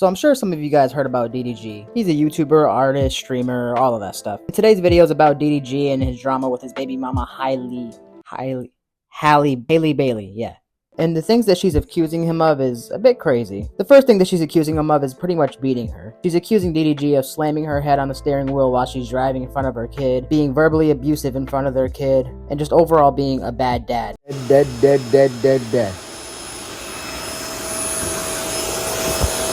So I'm sure some of you guys heard about DDG. He's a YouTuber, artist, streamer, all of that stuff. Today's video is about DDG and his drama with his baby mama Halle Bailey, yeah. And the things that she's accusing him of is a bit crazy. The first thing that she's accusing him of is pretty much beating her. She's accusing DDG of slamming her head on the steering wheel while she's driving in front of her kid, being verbally abusive in front of their kid, and just overall being a bad dad. Dead.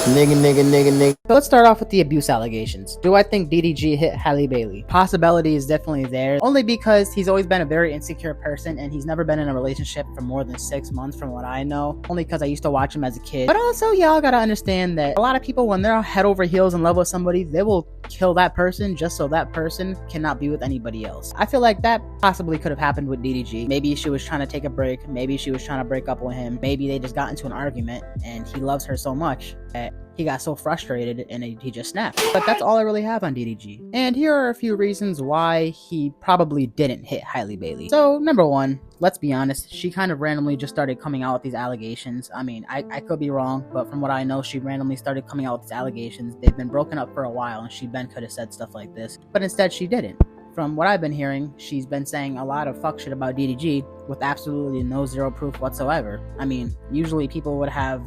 Nigga. So let's start off with the abuse allegations. Do I think DDG hit Halle Bailey? Possibility is definitely there, only because he's always been a very insecure person and he's never been in a relationship for more than 6 months from what I know, only because I used to watch him as a kid. But also, y'all gotta understand that a lot of people, when they're head over heels in love with somebody, they will kill that person just so that person cannot be with anybody else. I feel like that possibly could have happened with DDG. Maybe she was trying to take a break, maybe she was trying to break up with him, maybe they just got into an argument and he loves her so much that he got so frustrated and he just snapped. But that's all I really have on DDG. And here are a few reasons why he probably didn't hit Halle Bailey. So number one, let's be honest, she kind of randomly just started coming out with these allegations. I mean, I could be wrong, but from what I know, she randomly started coming out with these allegations. They've been broken up for a while and she could have said stuff like this, but instead she didn't. From what I've been hearing, she's been saying a lot of fuck shit about DDG with absolutely zero proof whatsoever. I mean, usually people would have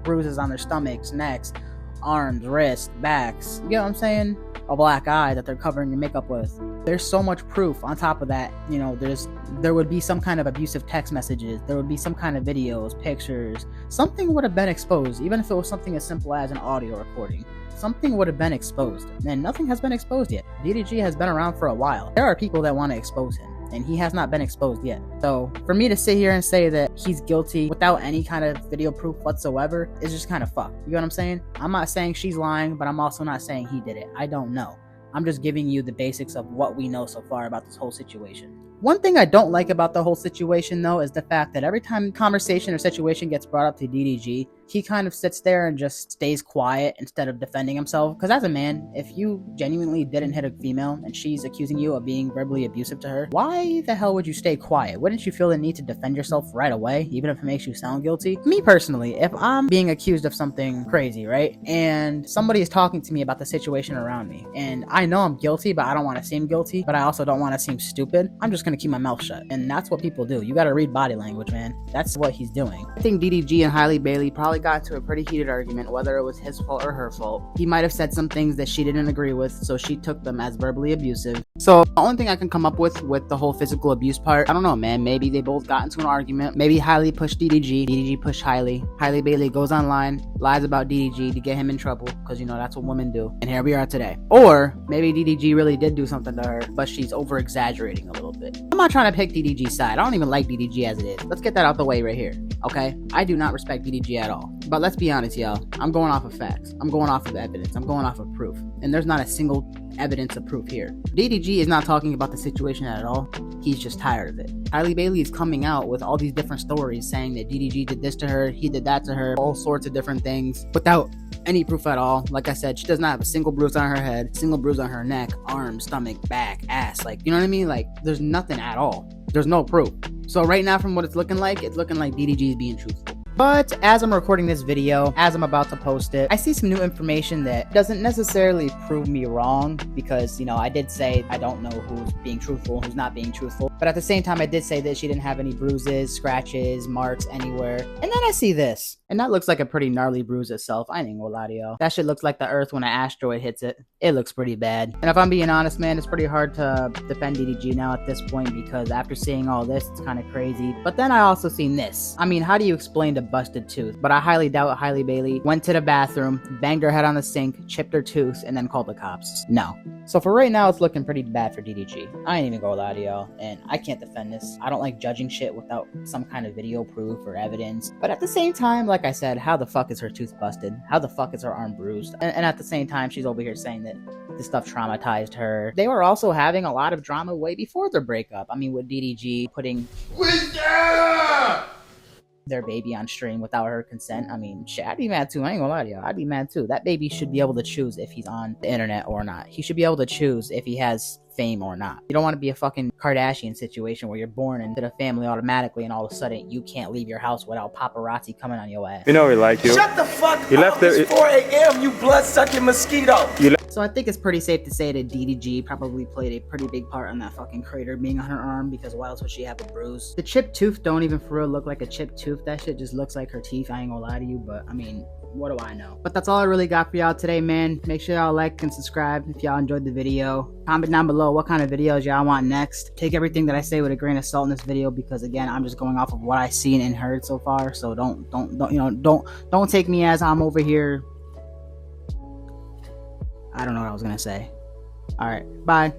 bruises on their stomachs, necks, arms, wrists, backs, you get what I'm saying? A black eye that they're covering your makeup with. There's so much proof. On top of that, you know, there would be some kind of abusive text messages, there would be some kind of videos, pictures, something would have been exposed, even if it was something as simple as an audio recording. Something would have been exposed, and nothing has been exposed yet. DDG has been around for a while. There are people that want to expose him, and he has not been exposed yet. So for me to sit here and say that he's guilty without any kind of video proof whatsoever is just kind of fucked. You know what I'm saying? I'm not saying she's lying, but I'm also not saying he did it. I don't know. I'm just giving you the basics of what we know so far about this whole situation. One thing I don't like about the whole situation, though, is the fact that every time conversation or situation gets brought up to DDG, he kind of sits there and just stays quiet instead of defending himself. Because as a man, if you genuinely didn't hit a female and she's accusing you of being verbally abusive to her, why the hell would you stay quiet? Wouldn't you feel the need to defend yourself right away, even if it makes you sound guilty? Me personally, if I'm being accused of something crazy, right, and somebody is talking to me about the situation around me, and I know I'm guilty, but I don't want to seem guilty, but I also don't want to seem stupid, I'm just gonna keep my mouth shut. And that's what people do. You gotta read body language, man. That's what he's doing. I think DDG and Halle Bailey probably got into a pretty heated argument, whether it was his fault or her fault. He might have said some things that she didn't agree with, so she took them as verbally abusive. So the only thing I can come up with the whole physical abuse part, I don't know, man. Maybe they both got into an argument. Maybe Halle pushed DDG pushed Halle. Halle Bailey goes online, lies about DDG to get him in trouble, because, you know, that's what women do. And here we are today. Or maybe DDG really did do something to her, but she's over exaggerating a little bit. I'm not trying to pick DDG's side. I don't even like DDG as it is. Let's get that out the way right here, okay? I do not respect DDG at all. But let's be honest, y'all. I'm going off of facts. I'm going off of evidence. I'm going off of proof. And there's not a single evidence of proof here. DDG is not talking about the situation at all. He's just tired of it. Halle Bailey is coming out with all these different stories saying that DDG did this to her, he did that to her, all sorts of different things without any proof at all. Like I said, she does not have a single bruise on her head, single bruise on her neck, arm, stomach, back, ass. Like, you know what I mean? Like, there's nothing at all. There's no proof. So right now, from what it's looking like DDG is being truthful. But as I'm recording this video, as I'm about to post it, I see some new information that doesn't necessarily prove me wrong, because, you know, I did say I don't know who's being truthful, who's not being truthful. But at the same time, I did say that she didn't have any bruises, scratches, marks anywhere. And then I see this. And that looks like a pretty gnarly bruise itself. I ain't gonna lie to y'all. That shit looks like the earth when an asteroid hits it. It looks pretty bad. And if I'm being honest, man, it's pretty hard to defend DDG now at this point, because after seeing all this, it's kind of crazy. But then I also seen this. I mean, how do you explain the busted tooth? But I highly doubt Halle Bailey went to the bathroom, banged her head on the sink, chipped her tooth, and then called the cops. No. So for right now, it's looking pretty bad for DDG. I ain't even gonna lie to y'all, and I can't defend this. I don't like judging shit without some kind of video proof or evidence. But at the same time, like I said, how the fuck is her tooth busted? How the fuck is her arm bruised? And at the same time, she's over here saying that this stuff traumatized her. They were also having a lot of drama way before their breakup. I mean, with DDG putting their baby on stream without her consent. I mean, shit, I'd be mad too. I ain't gonna lie to you. I'd be mad too. That baby should be able to choose if he's on the internet or not. He should be able to choose if he has fame or not. You don't want to be a fucking Kardashian situation where you're born into the family automatically and all of a sudden you can't leave your house without paparazzi coming on your ass. You know we like you. Shut the fuck up. It's 4 a.m. you blood-sucking mosquito. So I think it's pretty safe to say that DDG probably played a pretty big part on that fucking crater being on her arm, because why else would she have a bruise? The chipped tooth don't even for real look like a chipped tooth. That shit just looks like her teeth. I ain't gonna lie to you, but I mean, what do I know? But that's all I really got for y'all today, man. Make sure y'all like and subscribe if y'all enjoyed the video. Comment down below what kind of videos y'all want next. Take everything that I say with a grain of salt in this video, because again, I'm just going off of what I've seen and heard so far. So don't take me as I'm over here. I don't know what I was gonna say. All right, bye.